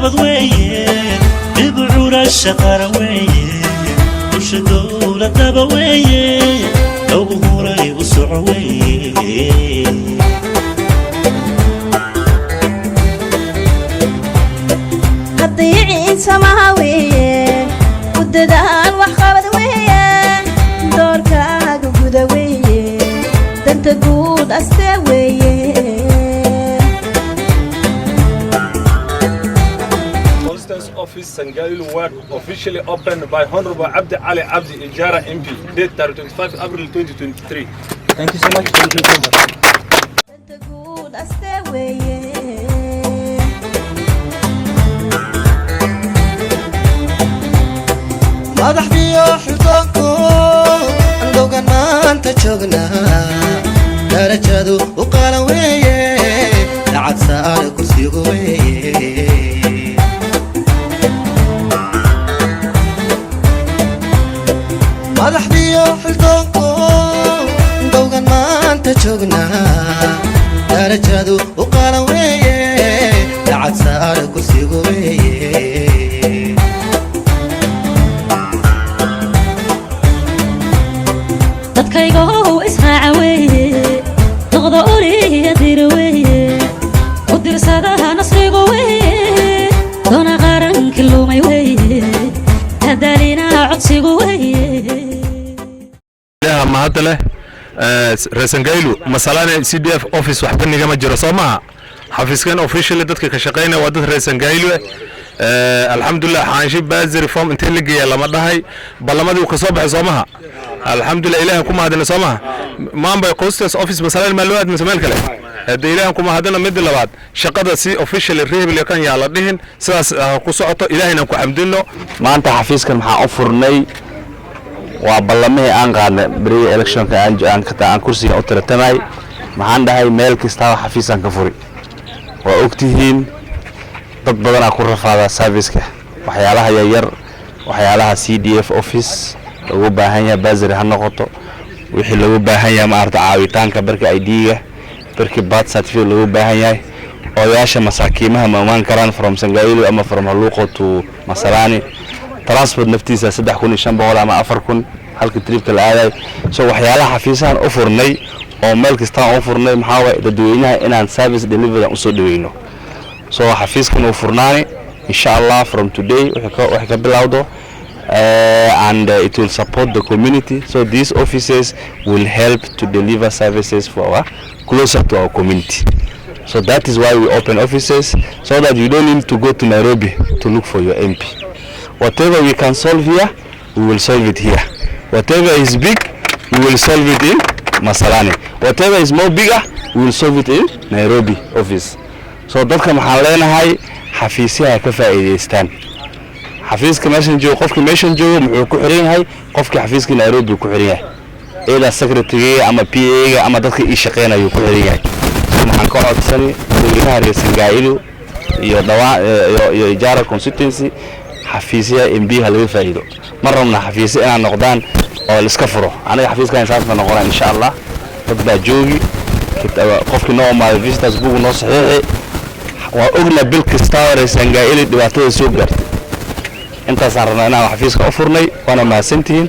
قبض ويه ببعور الشقر ويه وش دولة دبويه لو ظهوري وسعويه الضيعين سماويه وددان وحقبض ويه دوركاق وقدويه دنت قود استويه Office Sangailu work officially opened by Honorable Abdi Ali Abdi Ijara MP, date 25 April 2023. Thank you so much. Thank you so much. مدحدي حلقكو عندوغان ما انت جوغنا درجادو وقال ويه لعد سار كرسيغو ويه مدحدي حلقكو عندوغان ما انت جوغنا درجادو وقال ويه لعد سار كرسيغو ويه dadkaygo israaca weeye noqdo uliya dir weeye u dirsadaha nasrigu weeye doona qaranka lumay weeye hadalina codsigu weeye ma hadda leh Sangailu masalane CDF office waxba nigama jiro Soomaa xafiiskan officially dadka ka shaqeynaya waa dad Sangailu alxamdulillah xaanshi baazir form inta la geeyay lama dhahay ballamadii ka soo baxay Soomaa alxamdulillah ilaahay kuma hadana Soomaa maambay qostas office masalane ma loo aad mas'uul kale hada ilaahay kuma hadana mid labaad shaqada si officially reebel kan yaa la dhihin sidaas ku socoto ilaahayna ku xamdino maanta xafiiskan maxaa u furnay waa ballamay aan qaadnay bari election ka aan kursiga u tartamay maxaan dhahay meel kasta xafiisan ka furi waa ogtihiin dad badan ku rafaada service-ka waxyaalaha yar waxyaalaha CDF office lagu baahan yahay baazir ha noqoto wixii lagu baahan yahay ma arda caawitaanka barka ID-ga barka birth certificate lagu baahan yahay odayaasha masaakiimaha ma iman karaan from Sangailu ama from Haluuqo to Masalani transport naftiisa 3500 ama 4000 halka tripka la aaday so waxyaalaha xafiisan u furnay oo meel kasta u furnay maxaa way dadweynaha inaan service delivery u soo dhaweyno so xafiiskan uu furnaani insha Allah from today waxa ka bilowdo and it will support the community so these offices will help to deliver services for our closer to our community so that is why we open offices so that you don't need to go to Nairobi to look for your MP. Whatever we can solve here, we will solve it here. Whatever is big, we will solve it in Masalani. Whatever is more bigger, we will solve it in Nairobi office. So dadka maxaan leenahay xafiisyaha ka faa'iideystaan. Xafiiska meeshan joogo qofka meeshan joogo muxuu ku xiran yahay qofka xafiiska Nairobi ku xiran yahay. Ila secretary ama PA ama dadka ii shaqeynaya ku xiran yahay. Maxaan ka codsanay dadweynaha Sangailu iyo Ijara constituency xafiisya MB laga faa'iido marna xafiisya inaan noqdaan oo la iska furo aniga xafiiskan saarna noqonaa insha Allah dad baa joogi qofkii noo maal visitors buug noo saxiixay waa ogna bil kasta Sangailu dhibaatada soo gaartay intaas aan rabnaa inaan xafiiska u furnay wana mahadsantihiin